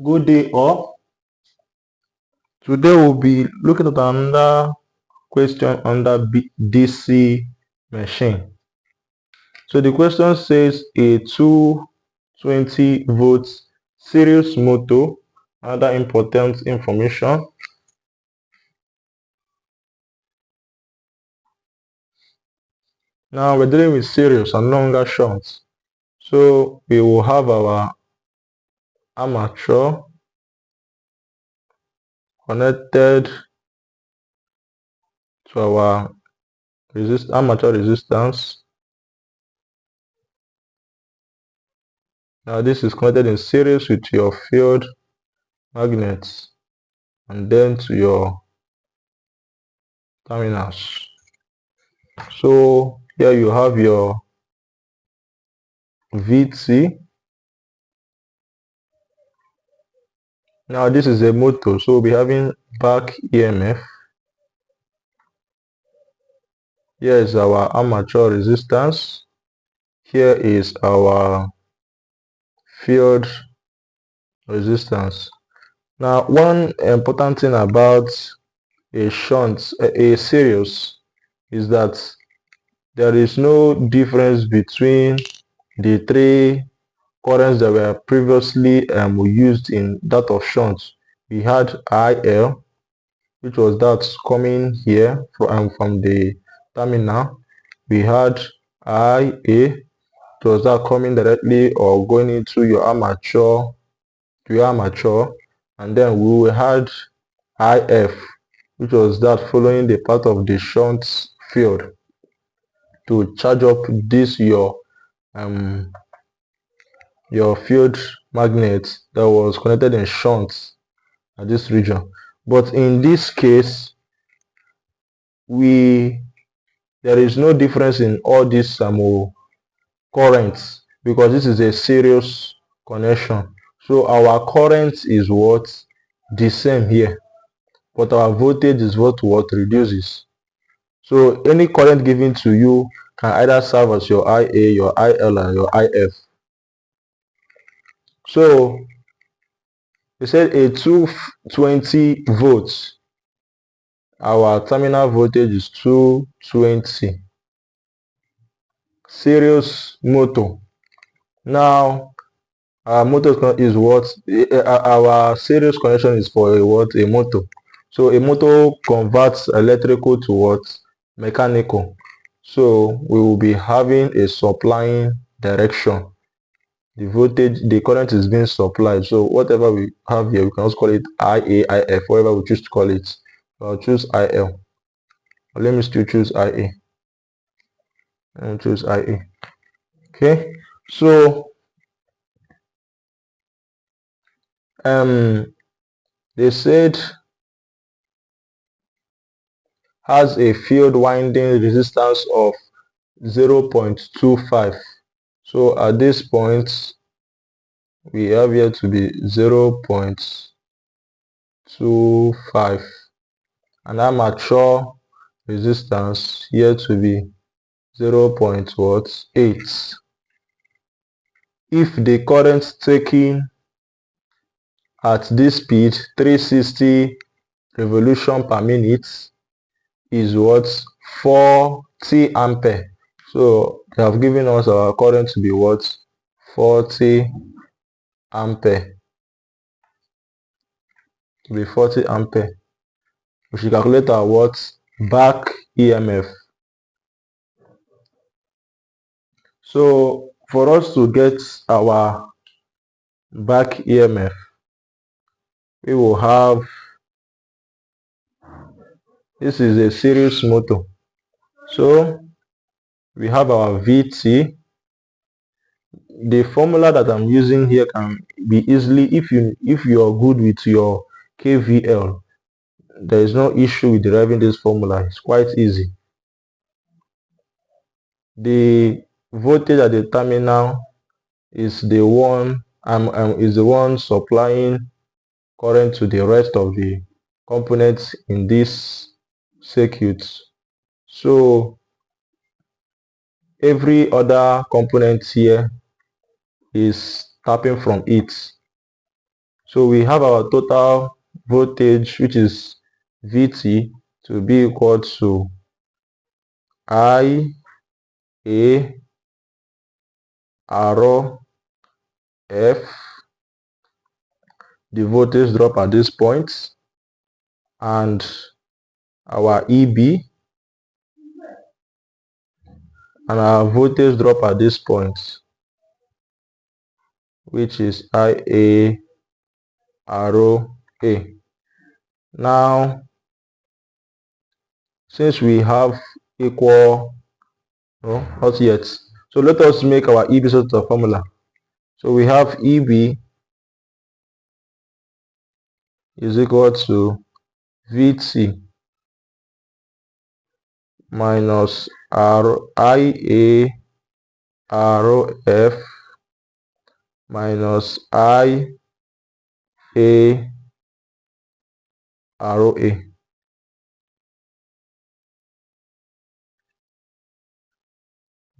Good day all. Today we'll be looking at another question under DC machine. So the question says a 220 volts series motor, other important information. Now we're dealing with series and no longer shunts. So we will have our armature connected to our armature resistance. Now this is connected in series with your field magnets and then to your terminals. So here you have your VT. Now this is a motor, so we'll be having back EMF. Here is our armature resistance. Here is our field resistance. Now one important thing about a series is that there is no difference between the three currents that were previously used in that of shunt. We had IL, which was that coming here from the terminal. We had IA, which was that coming directly or going into your armature, and then we had IF, which was that following the path of the shunt field to charge up this your field magnet that was connected in shunt at this region. But in this case, there is no difference in all these currents because this is a series connection. So our current is what the same here, but our voltage is what reduces. So any current given to you can either serve as your IA, your IL, and your IF. So we said a 220 volts. Our terminal voltage is 220. Series motor. Now our motor is what our series connection is for a motor. So a motor converts electrical to what mechanical. So we will be having a supplying direction. The voltage, the current is being supplied. So whatever we have here, we can also call it IA, IF, whatever we choose to call it. So I'll choose IL. Let me still choose IA. I'll choose IA. Okay. So they said has a field winding resistance of 0.25. So at this point we have here to be 0.25 and armature resistance here to be 0.8. If the current taken at this speed 360 revolution per minute is what 40 ampere. So they have given us our current to be what 40 ampere. To be 40 ampere. We should calculate our what back EMF. So for us to get our back EMF, we will have, this is a series motor. So we have our VT. The formula that I'm using here can be easily, if you are good with your KVL, there is no issue with deriving this formula. It's quite easy. The voltage at the terminal is the one supplying current to the rest of the components in this circuit. So every other component here is tapping from it. So we have our total voltage, which is VT, to be equal to I A R F, the voltage drop at this point, and our EB, and our voltage drop at this point, which is IA arrow A. Now, since we have equal, no, not yet. So let us make our EB sort of formula. So we have EB is equal to VT minus IA arrow F minus IA arrow A.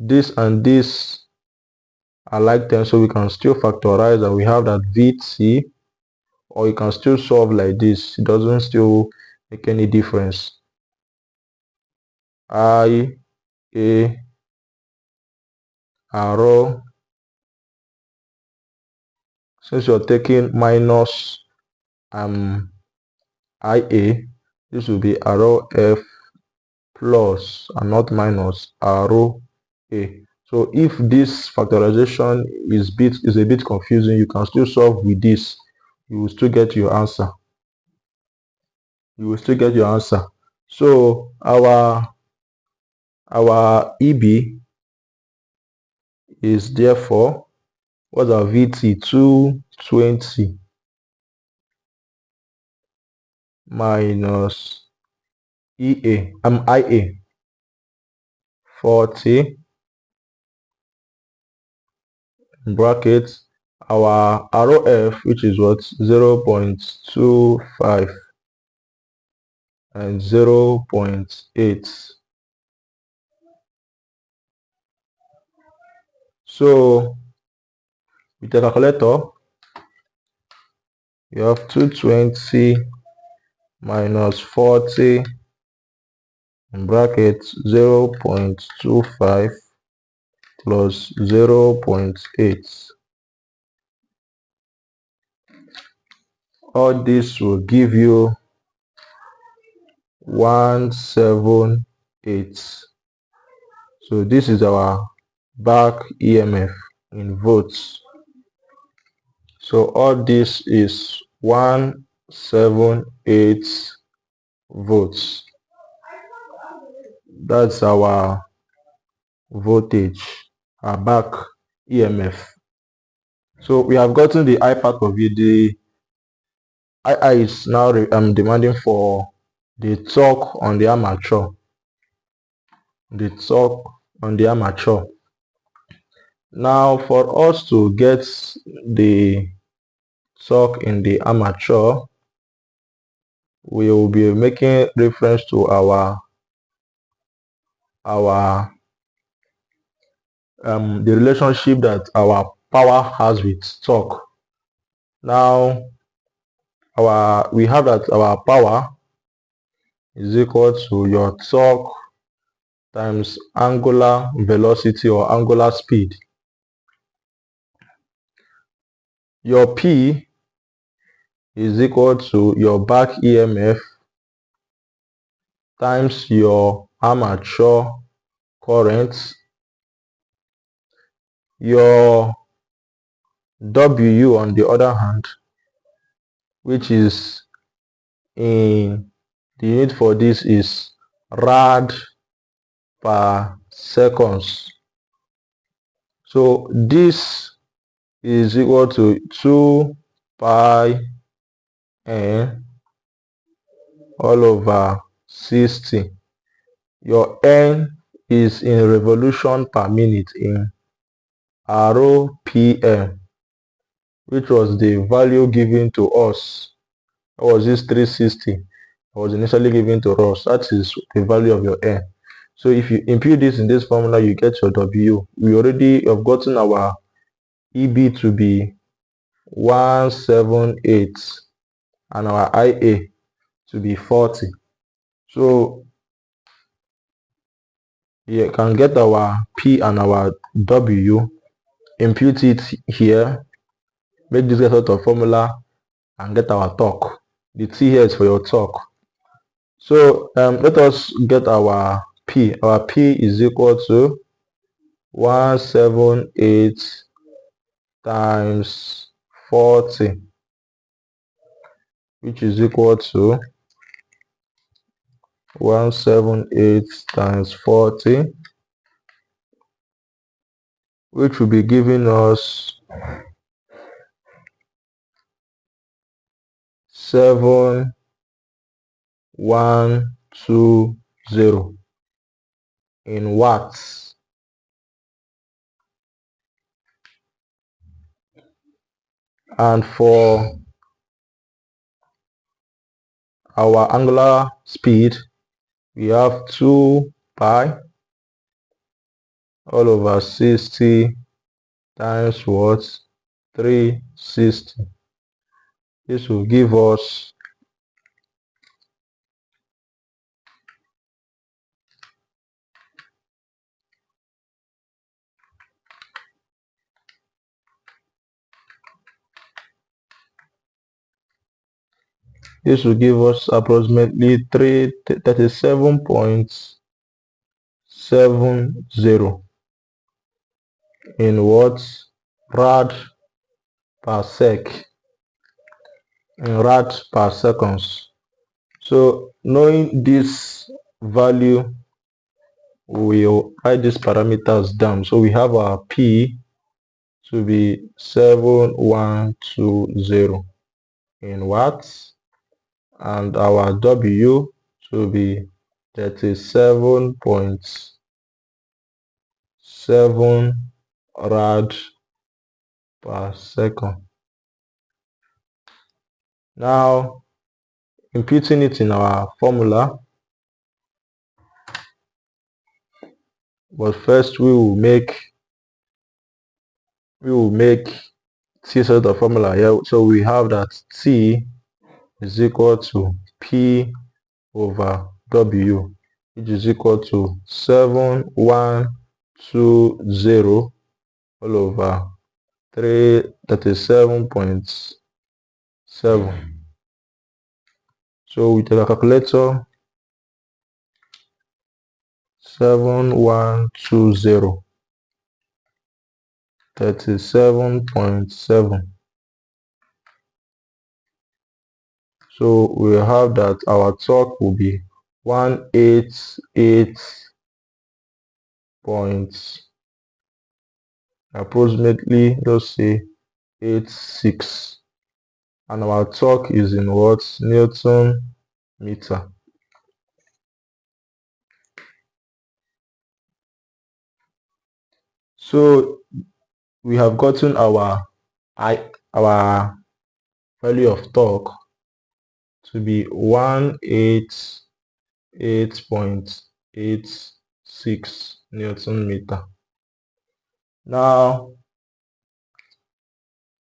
This and this are like them, so we can still factorize, and we have that VT, or you can still solve like this. It doesn't still make any difference. IA arrow, since you're taking minus IA, this will be arrow F plus and not minus arrow A. So if this factorization is a bit confusing, you can still solve with this. You will still get your answer. So our EB is therefore, what's our VT? 220 minus IA 40 bracket our ROF, which is what, 0.25 and 0.8. So with the calculator, you have 220 minus 40 in bracket 0.25 plus 0.8. All this will give you 178. So this is our back EMF in volts. So all this is 178 volts. That's our voltage, our back EMF. So we have gotten the I part of it. The II is now demanding for the torque on the armature. Now for us to get the torque in the armature, we will be making reference to the relationship that our power has with torque. Now we have that our power is equal to your torque times angular velocity or angular speed. Your P is equal to your back EMF times your armature current. Your W, on the other hand, which is in the unit for this, is rad per seconds. So this is equal to 2 pi n all over 60. Your n is in revolution per minute in RPM, which was the value given to us. That was this 360 was initially given to us. That is the value of your n. So if you impute this in this formula, you get your W. We already have gotten our EB to be 178 and our IA to be 40. So you can get our P and our W, impute it here, make this get out of formula and get our torque. The T here is for your torque. So let us get our P. Our P is equal to 178 times 40, which is equal to 178 times 40, which will be giving us 7120 in watts. And for our angular speed, we have 2 pi all over 60 times what? 360. This will give us 37.70 in watts rad per sec, in rad per seconds. So knowing this value, we'll write these parameters down. So we have our P to be 7120 in watts and our W to be 37.7 rad per second. Now imputing it in our formula, but first we will make T set of formula here. So we have that T is equal to P over W, which is equal to 7120 all over 37.7. So with the calculator, 7120 37.7. So we have that our torque will be 188 point approximately, let's say 86, and our torque is in watts, Newton meter. So we have gotten our value of torque to be 188.86 Newton meter. Now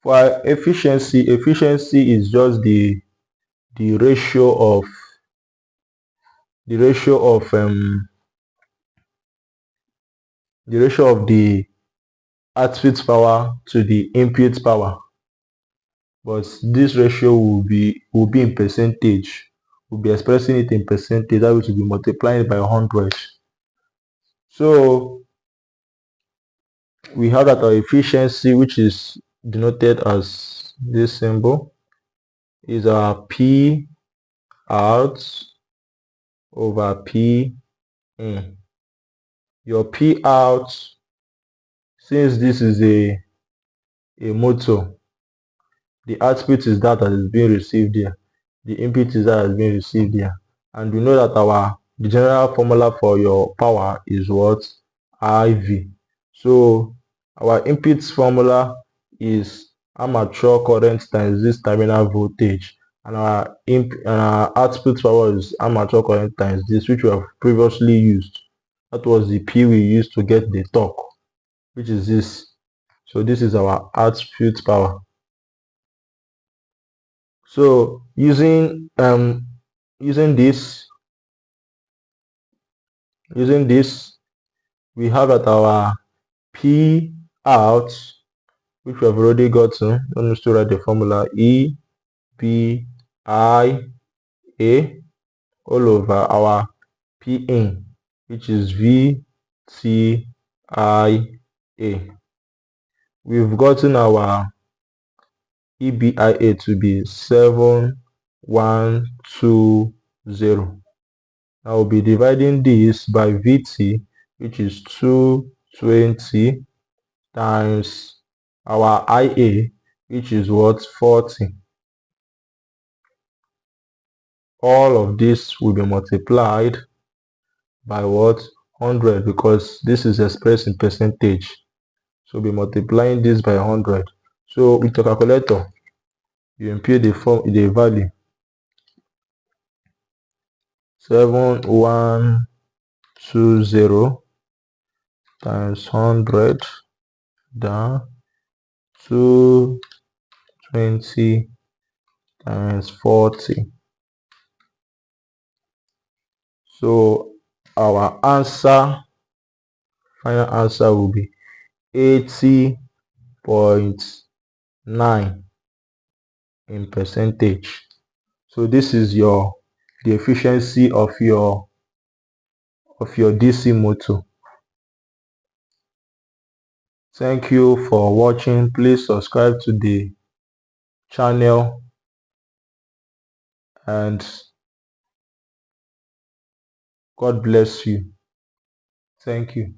for efficiency is just the ratio of the output power to the input power, but this ratio will be in percentage. We'll be expressing it in percentage, that which will be multiplying it by 100. So we have that our efficiency, which is denoted as this symbol, is our P out over P in. Your P out, since this is a motor, the output is that is being received here, the input is that is being received here, and we know that the general formula for your power is what? IV. So our input formula is armature current times this terminal voltage, and our output power is armature current times this, which we have previously used. That was the P we used to get the torque, which is this. So this is our output power. So using this we have that our P out, which we have already gotten. Let me still write the formula: E P I A all over our P in, which is V T I A. We've gotten our EBIA to be 7120. I will be dividing this by VT, which is 220, times our IA, which is what? 40. All of this will be multiplied by what? 100, because this is expressed in percentage. So we'll be multiplying this by 100. So with your calculator, you input the value 7120 times 100 down 220 times 40. So our final answer will be 80.9 in percentage. So this is the efficiency of your DC motor. Thank you for watching. Please subscribe to the channel, and God bless you. Thank you.